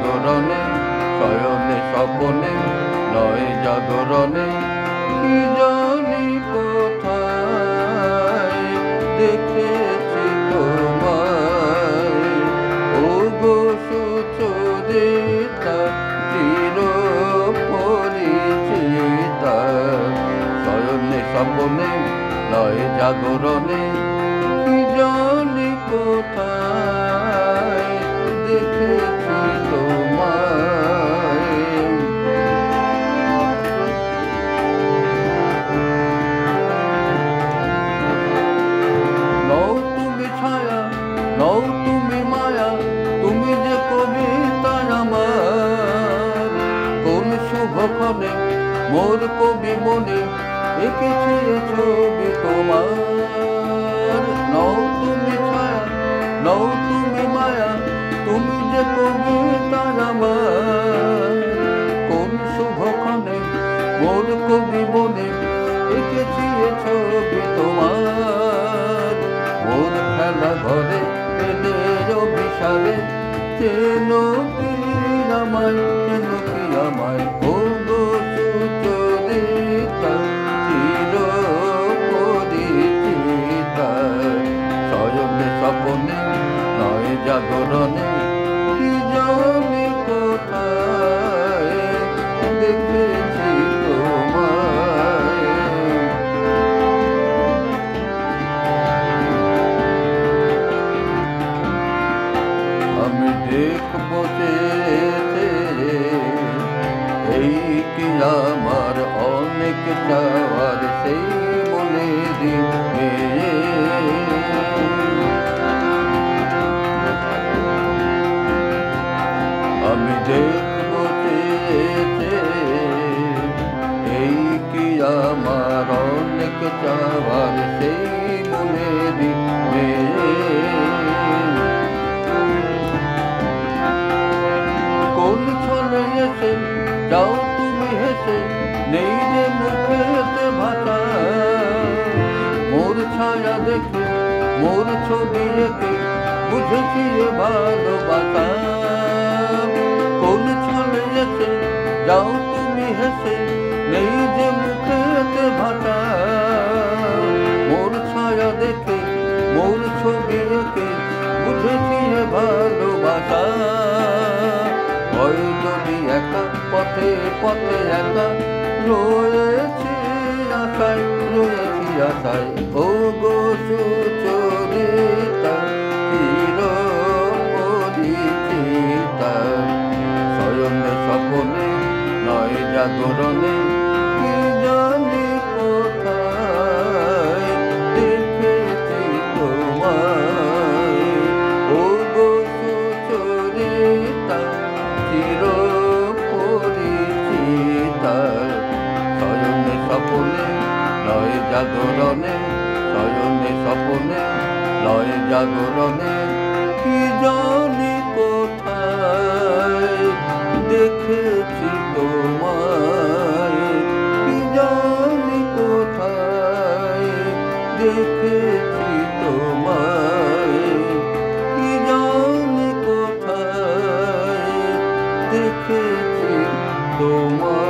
জাগরণে শয়নে স্বপনে নয় জাগরণে কি জানি কোথায় দেখেছি তোমায় ওগো সুচরিতা চির পরিচিতা শয়নে স্বপনে নয় জাগরণে কি জানি কোথায় দেখেছি তোমায় নও তুমি ছায়া নও তুমি মায়া তুমি যে কবিতা আমার কোন শুভক্ষণে মোর কবি মনে এঁকেছি ছবি তোমার নও তুমি ছায়া নও তুমি মায়া তুমি যে কবিতা আমার কোন শুভক্ষণে মোর কবি মনে এঁকেছি ছবি তোমার মোর খেলা ঘরে এদের বিশালে চেন কি আমায় চেন কি আমায় ও গো সুচরিতা চির পরিচিতা শয়নে স্বপনে নয় জাগরণে কি জানি কোথায় দেখেছি তোমায় আমি দেখবো এই কি আমার অনেক চাওয়ার সেই মনে দিবে আমি দেখবো এই কি আমার অনেক চাওয়ার সেই মনে দিবে কোন ছলে এসে যাও তুমি হেসে নেই যে মুখেতে ভাষা মোর ছায়া দেখে মোর ছবি এঁকে বুঝেছি ভালোবাসা কোন ছলে এসে যাও তুমি হেসে নেই যে মুখেতে ভাষা মোর ছায়া দেখে মোর ছবি এঁকে বুঝেছি ভালোবাসা হয় যদি একা পথে পথে একা রয়েছি আশায় ও গো সুচরিতা চির পরিচিতা শয়নে স্বপনে নয় জাগরণে কি জানি কোথায় দেখেছি তোমায় ও গো সুচরিতা চির পরিচিতা শয়নে স্বপনে নয় জাগরণে শয়নে স্বপনে নয় জাগরণে কি জানি কোথায় দেখেছি তোমায় কি জানি কোথায় দেখেছি তোমায় কি জানি কোথায় দেখেছি তোমায়।